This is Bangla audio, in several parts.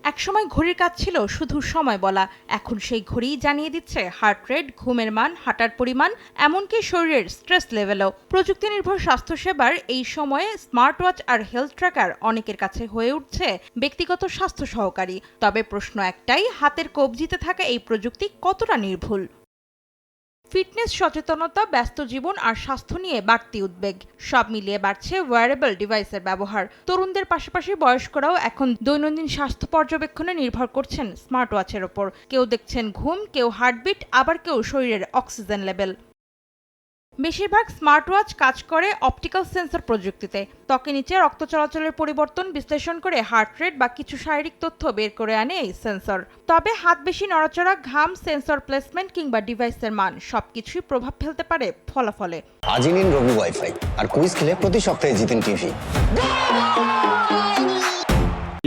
একসময় ঘড়ির কাজ ছিল শুধু সময় বলা, এখন সেই ঘড়িই জানিয়ে দিচ্ছে হার্ট রেট, ঘুমের মান, হাঁটার পরিমাণ, এমনকি শরীরের স্ট্রেস লেভেলও। প্রযুক্তি নির্ভর স্বাস্থ্যসেবার এই সময়ে স্মার্ট ওয়াচ আর হেলথ ট্র্যাকার অনেকের কাছে হয়ে উঠছে ব্যক্তিগত স্বাস্থ্য সহকারী। তবে প্রশ্ন একটাই, হাতের কবজিতে থাকা এই প্রযুক্তি কতটা নির্ভুল? ফিটনেস সচেতনতা, ব্যস্ত জীবন আর স্বাস্থ্য নিয়ে বাড়তি উদ্বেগ, সব মিলিয়ে বাড়ছে ওয়্যারেবল ডিভাইসের ব্যবহার। তরুণদের পাশাপাশি বয়স্করাও এখন দৈনন্দিন স্বাস্থ্য পর্যবেক্ষণে নির্ভর করছেন স্মার্ট ওয়াচের ওপর। কেউ দেখছেন ঘুম, কেউ হার্টবিট, আবার কেউ শরীরের অক্সিজেন লেভেল। বেশিরভাগ স্মার্ট ওয়াচ কাজ করে অপটিক্যাল সেন্সর প্রযুক্তিতে। ত্বকের নিচে রক্ত চলাচলের পরিবর্তন বিশ্লেষণ করে হার্ট রেট বা কিছু শারীরিক তথ্য বের করে আনে এই সেন্সর। তবে হাত বেশি নড়াচড়া, ঘাম, সেন্সর প্লেসমেন্ট কিংবা ডিভাইসের মান সবকিছুই প্রভাব ফেলতে পারে ফলাফলে। আজই নিন রবি ওয়াইফাই আর কুইজ খেলে প্রতি সপ্তাহে জিতেন টিভি।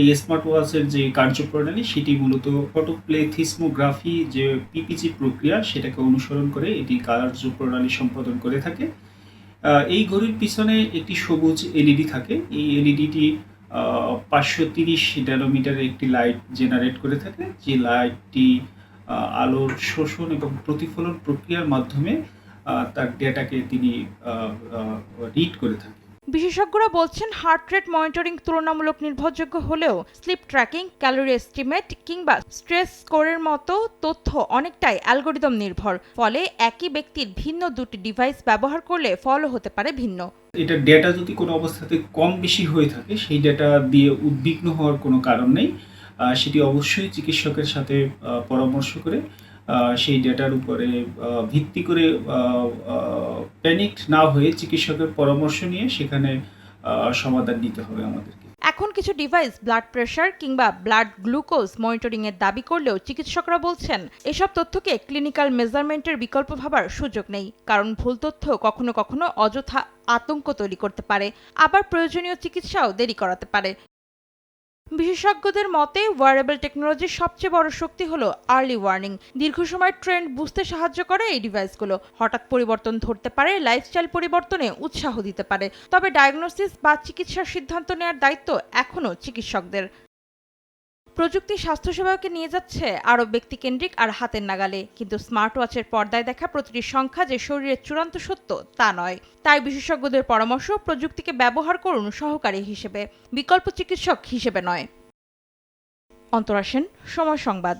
এই স্মার্ট ওয়াচের যে কার্যপ্রণালী সেটি মূলত ফটোপ্লেথিসমোগ্রাফি যে পিপিজি প্রক্রিয়া সেটাকে অনুসরণ করে এটি কার্যপ্রণালী সম্পাদন করে থাকে। এই ঘড়ির পিছনে একটি সবুজ এলইডি থাকে। এই এলইডিটি 530 ন্যানোমিটারের একটি লাইট জেনারেট করে থাকে, যে লাইটটি আলোর শোষণ এবং প্রতিফলন প্রক্রিয়ার মাধ্যমে তার ডেটাকে তিনি রিড করে থাকে। বিশেষজ্ঞরা বলছেন হার্ট রেট মনিটরিং তুলনামূলক নির্ভরযোগ্য হলেও স্লিপ ট্র্যাকিং, ক্যালোরি এস্টিমেট কিংবা স্ট্রেস স্কোরের মতো তথ্য অনেকটাই অ্যালগোরিদম নির্ভর। ফলে একই ব্যক্তির ভিন্ন দুটি ডিভাইস ব্যবহার করলে ফলও হতে পারে ভিন্ন। এটা ডেটা যদি কোনো অবস্থাতে কম বেশি হয়ে থাকে, সেই ডেটা দিয়ে উদ্বিগ্ন হওয়ার কোনো কারণ নেই। সেটি অবশ্যই চিকিৎসকের সাথে পরামর্শ করে সেই ডেটার উপরে ভিত্তি করে প্যানিকড না হয়ে চিকিৎসকের পরামর্শ নিয়ে সেখানে সমাধান নিতে হবে আমাদেরকে। এখন কিছু ডিভাইস ব্লাড প্রেশার কিংবা ব্লাড গ্লুকোজ মনিটরিং এর দাবি করলেও চিকিৎসকরা বলছেন এসব তথ্যকে ক্লিনিক্যাল মেজারমেন্টের বিকল্প ভাবার সুযোগ নেই, কারণ ভুল তথ্য কখনো কখনো অযথা আতঙ্ক তৈরি করতে পারে, আবার প্রয়োজনীয় চিকিৎসাও দেরি করাতে পারে। বিশেষজ্ঞদের মতে ওয়্যারেবল টেকনোলজির সবচেয়ে বড় শক্তি হলো আর্লি ওয়ার্নিং। দীর্ঘ সময় ট্রেন্ড বুঝতে সাহায্য করে এই ডিভাইসগুলো। হঠাৎ পরিবর্তন ধরতে পারে, লাইফস্টাইল পরিবর্তনে উৎসাহ দিতে পারে। তবে ডায়াগনোসিস বা চিকিৎসার সিদ্ধান্ত নেওয়ার দায়িত্ব এখনও চিকিৎসকদের। প্রযুক্তি স্বাস্থ্যসেবাকে নিয়ে যাচ্ছে আরও ব্যক্তিকেন্দ্রিক আর হাতের নাগালে, কিন্তু স্মার্ট ওয়াচের পর্দায় দেখা প্রতিটি সংখ্যা যে শরীরের চূড়ান্ত সত্য তা নয়। তাই বিশেষজ্ঞদের পরামর্শ, প্রযুক্তিকে ব্যবহার করুন সহকারী হিসেবে, বিকল্প চিকিৎসক হিসেবে নয়। অন্তরা সেন, সময় সংবাদ।